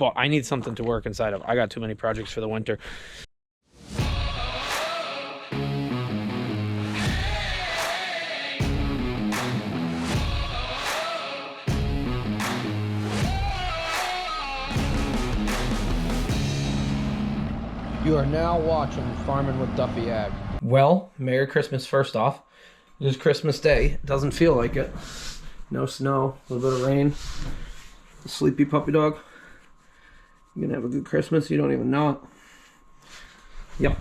but I need something to work inside of. I got too many projects for the winter. You are now watching Farming with Duffy Ag. Well, Merry Christmas first off. It is Christmas Day. It doesn't feel like it. No snow, a little bit of rain. A sleepy puppy dog. You're gonna have a good Christmas, you don't even know it. Yep.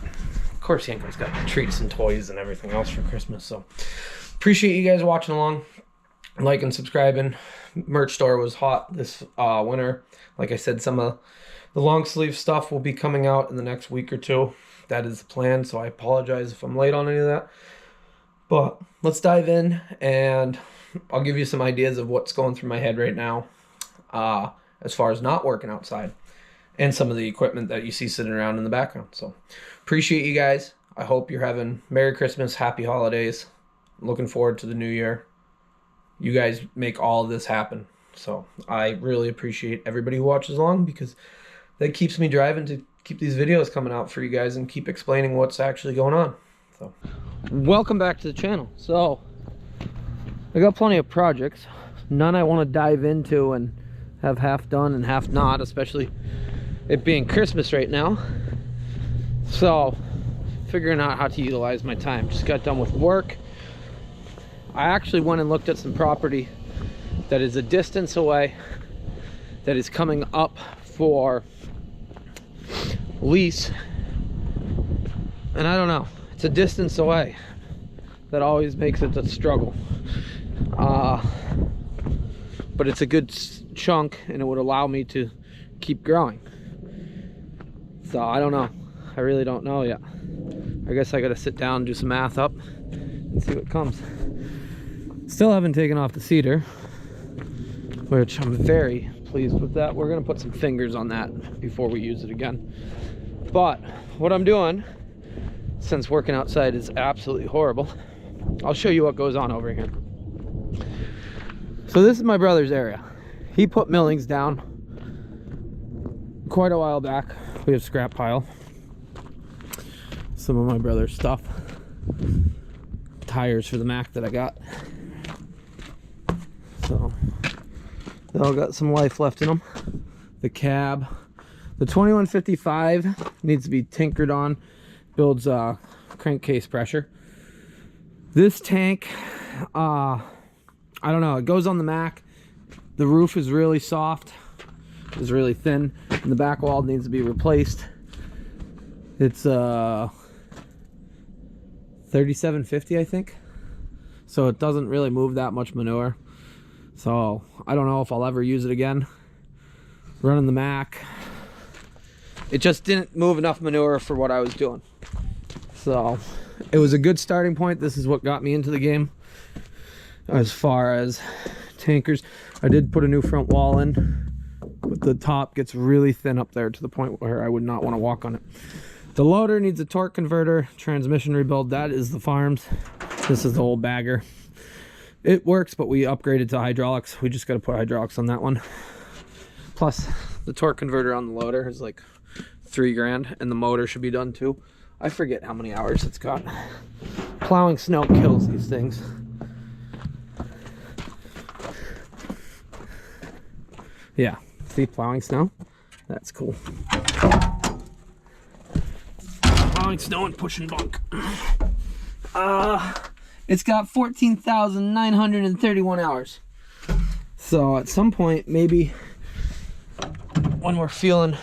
Of course Yanko's got treats and toys and everything else for Christmas, so appreciate you guys watching along. Like and subscribing. Merch store was hot this winter. Like I said, some of the long sleeve stuff will be coming out in the next week or two. That is the plan, so I apologize if I'm late on any of that. But let's dive in, and I'll give you some ideas of what's going through my head right now as far as not working outside and some of the equipment that you see sitting around in the background. So appreciate you guys. I hope you're having Merry Christmas, Happy Holidays. Looking forward to the new year. You guys make all of this happen. So I really appreciate everybody who watches along, because that keeps me driving to keep these videos coming out for you guys and keep explaining what's actually going on. So welcome back to the channel. So I got plenty of projects, none I want to dive into and have half done and half not, especially it being Christmas right now. So figuring out how to utilize my time. Just got done with work. I actually went and looked at some property that is a distance away that is coming up for lease, and I don't know, it's a distance away. That always makes it a struggle, but it's a good chunk and it would allow me to keep growing. So I don't know, I really don't know yet. I guess I gotta sit down and do some math up and see what comes. Still haven't taken off the cedar, which I'm very pleased with that. We're gonna put some fingers on that before we use it again. But what I'm doing, since working outside is absolutely horrible, I'll show you what goes on over here. So this is my brother's area. He put millings down quite a while back. We have scrap pile, some of my brother's stuff, tires for the Mac that I got. So they all got some life left in them. The cab, the 2155 needs to be tinkered on, builds crankcase pressure. This tank, I don't know, it goes on the Mac. The roof is really soft, it's really thin, and the back wall needs to be replaced. It's 3750, I think, so it doesn't really move that much manure. So I don't know if I'll ever use it again. Running the Mac, it just didn't move enough manure for what I was doing. So it was a good starting point. This is what got me into the game. As far as tankers, I did put a new front wall in, but the top gets really thin up there to the point where I would not want to walk on it. The loader needs a torque converter, transmission rebuild. That is the farm's. This is the old bagger. It works, but we upgraded to hydraulics. We just got to put hydraulics on that one. Plus the torque converter on the loader is like $3 grand, and the motor should be done too. I forget how many hours it's got. Plowing snow kills these things. Yeah, see, plowing snow, that's cool. Plowing snow and pushing bunk. It's got 14,931 hours. So at some point, maybe when we're feeling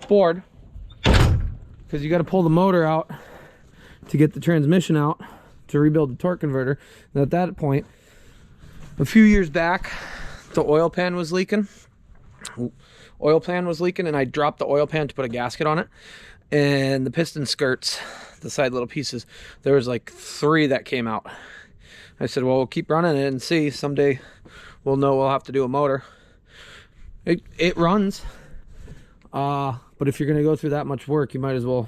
bored, because you got to pull the motor out to get the transmission out to rebuild the torque converter. And at that point, a few years back, the oil pan was leaking. And I dropped the oil pan to put a gasket on it. And the piston skirts, the side little pieces, there was like 3 that came out. I said, well, we'll keep running it and see. Someday we'll know we'll have to do a motor. It runs. But if you're going to go through that much work, you might as well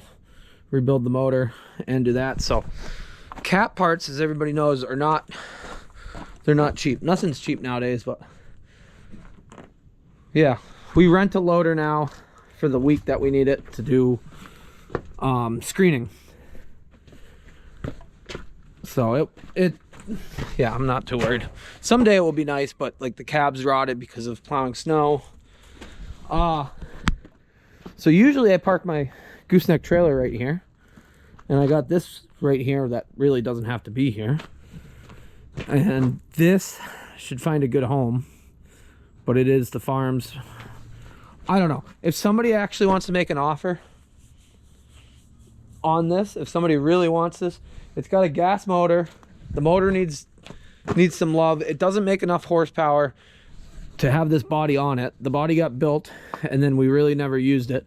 rebuild the motor and do that. So cat parts, as everybody knows, are not, they're not cheap. Nothing's cheap nowadays, but Yeah, we rent a loader now for the week that we need it to do screening. So yeah, I'm not too worried. Someday it will be nice, but like the cab's rotted because of plowing snow. So usually I park my gooseneck trailer right here, and I got this right here that really doesn't have to be here, and this should find a good home, but it is the farm's. I don't know if somebody actually wants to make an offer on this. If somebody really wants this, it's got a gas motor. The motor needs some love. It doesn't make enough horsepower to have this body on it. The body got built and then we really never used it.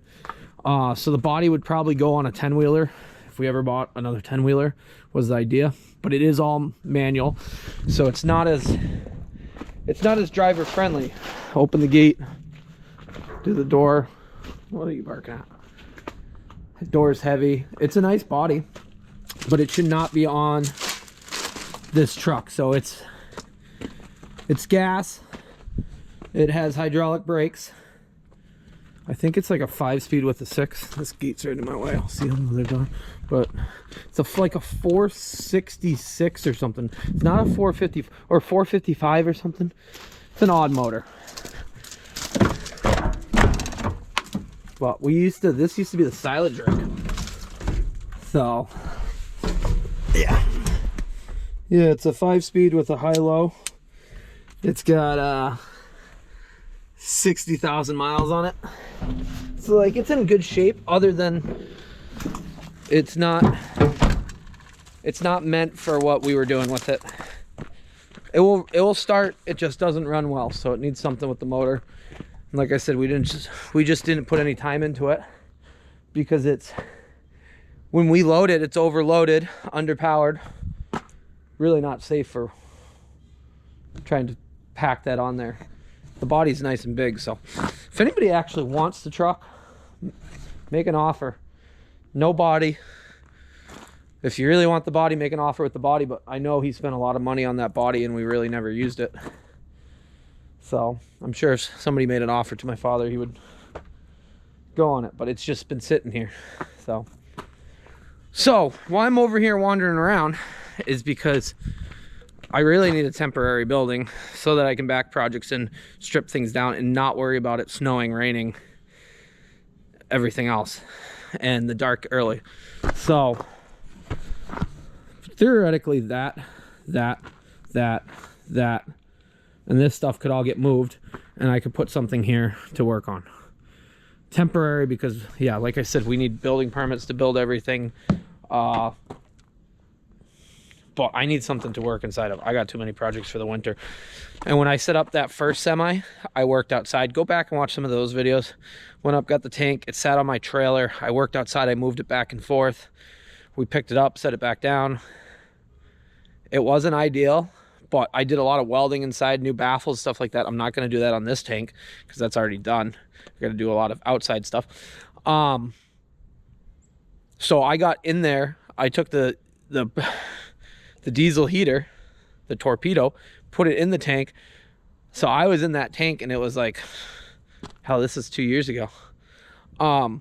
So the body would probably go on a 10-wheeler if we ever bought another 10-wheeler, was the idea. But it is all manual, so it's not as driver friendly. Open the gate, do the door. What are you barking at? The door is heavy. It's a nice body, but it should not be on this truck. So it's gas. It has hydraulic brakes. I think it's like a 5-speed with a 6. This gate's right in my way. I'll see them when they're done. But it's like a 466 or something. It's not a 450 or 455 or something. It's an odd motor. But this used to be the silage rack. So yeah, it's a 5-speed with a high-low. It's got 60,000 miles on it. So like it's in good shape, other than it's not meant for what we were doing with it. It will start, it just doesn't run well, so it needs something with the motor. And like I said, we just didn't put any time into it, because when we load it, it's overloaded, underpowered, really not safe for trying to pack that on there. The body's nice and big, so if anybody actually wants the truck, make an offer. No body. If you really want the body, make an offer with the body, but I know he spent a lot of money on that body and we really never used it. So I'm sure if somebody made an offer to my father, he would go on it, but it's just been sitting here. So why I'm over here wandering around is because I really need a temporary building so that I can back projects and strip things down and not worry about it snowing, raining, everything else, and the dark early. So theoretically that, and this stuff could all get moved, and I could put something here to work on. Temporary, because yeah, like I said, we need building permits to build everything. But I need something to work inside of. I got too many projects for the winter. And when I set up that first semi, I worked outside. Go back and watch some of those videos. Went up, got the tank. It sat on my trailer. I worked outside. I moved it back and forth. We picked it up, set it back down. It wasn't ideal, but I did a lot of welding inside, new baffles, stuff like that. I'm not going to do that on this tank because that's already done. I got to do a lot of outside stuff. So I got in there. I took the diesel heater, the torpedo, put it in the tank. So I was in that tank, and it was like, hell, this is 2 years ago. I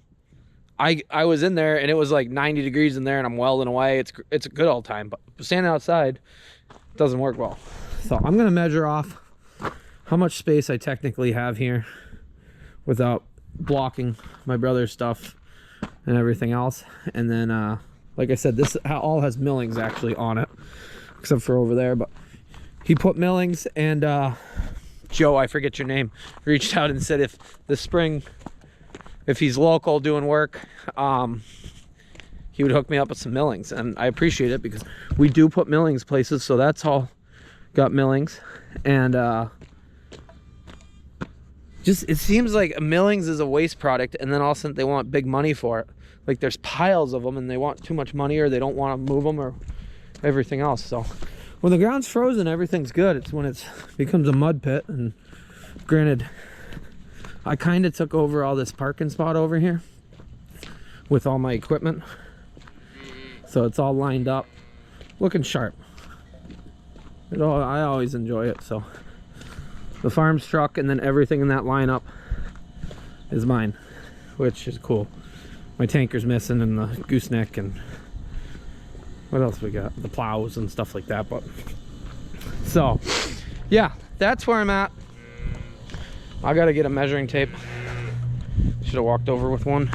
was in there, and it was like 90 degrees in there, and I'm welding away. It's a good old time, but standing outside doesn't work well. So I'm gonna measure off how much space I technically have here without blocking my brother's stuff and everything else. And then like I said, this all has millings actually on it, except for over there, but he put millings. And Joe, I forget your name, reached out and said if this spring, if he's local doing work, he would hook me up with some millings. And I appreciate it, because we do put millings places. So that's all got millings. And just, it seems like millings is a waste product, and then all of a sudden they want big money for it. Like there's piles of them and they want too much money, or they don't want to move them, or everything else. So when the ground's frozen, everything's good. It's when it becomes a mud pit. And granted, I kind of took over all this parking spot over here with all my equipment, so it's all lined up, looking sharp. I always enjoy it. So the farm's truck, and then everything in that lineup is mine, which is cool. My tanker's missing, and the gooseneck, and what else we got? The plows and stuff like that. But so yeah, that's where I'm at. I gotta get a measuring tape. Should have walked over with one,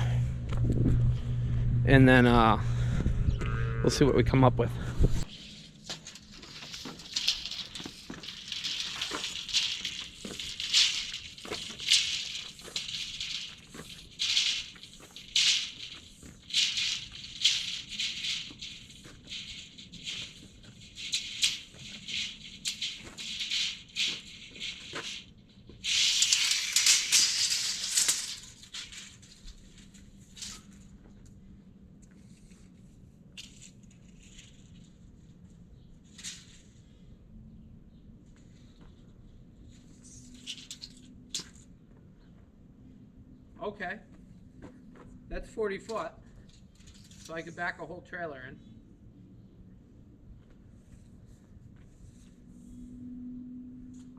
and then we'll see what we come up with. Okay, that's 40 foot, so I could back a whole trailer in.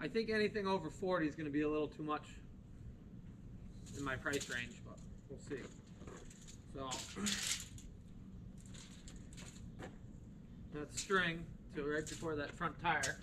I think anything over 40 is going to be a little too much in my price range, but we'll see. So that string to right before that front tire.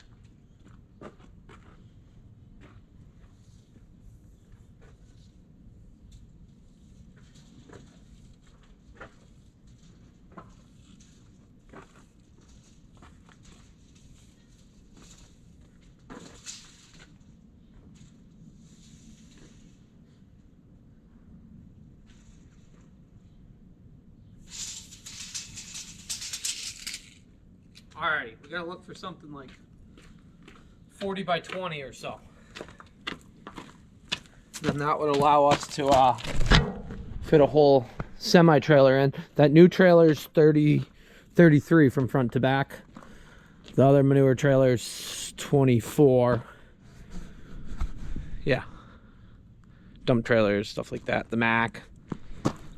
Alrighty, we gotta look for something like 40 by 20 or so. Then that would allow us to fit a whole semi-trailer in. That new trailer's 33 from front to back. The other manure trailer's 24. Yeah. Dump trailers, stuff like that. The Mac.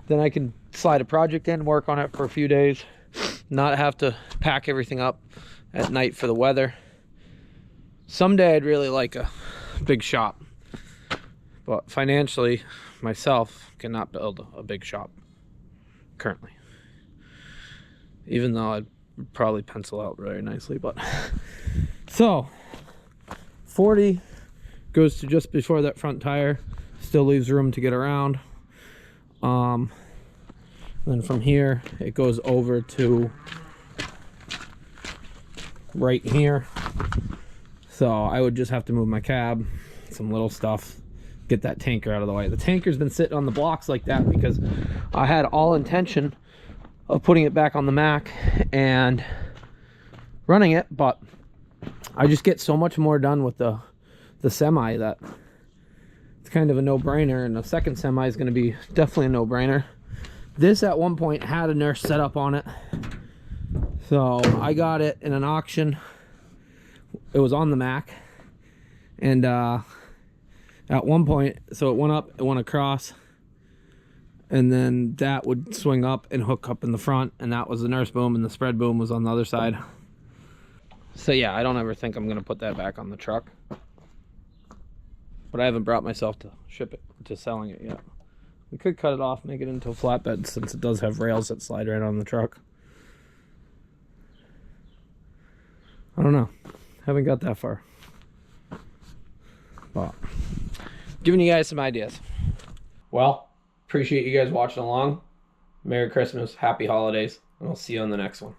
Then I can slide a project in, work on it for a few days. Not have to pack everything up at night for the weather. Someday I'd really like a big shop, but financially myself cannot build a big shop currently, even though I'd probably pencil out very nicely. But so 40 goes to just before that front tire, still leaves room to get around. Then from here, it goes over to right here. So I would just have to move my cab, some little stuff, get that tanker out of the way. The tanker's been sitting on the blocks like that because I had all intention of putting it back on the Mac and running it, but I just get so much more done with the semi that it's kind of a no-brainer, and the second semi is going to be definitely a no-brainer. This at one point had a nurse set up on it, so I got it in an auction. It was on the Mac, and at one point, so it went up, it went across, and then that would swing up and hook up in the front, and that was the nurse boom, and the spread boom was on the other side. So yeah, I don't ever think I'm gonna put that back on the truck, but I haven't brought myself to ship it to selling it yet. We could cut it off, make it into a flatbed, since it does have rails that slide right on the truck. I don't know. Haven't got that far. But giving you guys some ideas. Well, appreciate you guys watching along. Merry Christmas, happy holidays, and I'll see you on the next one.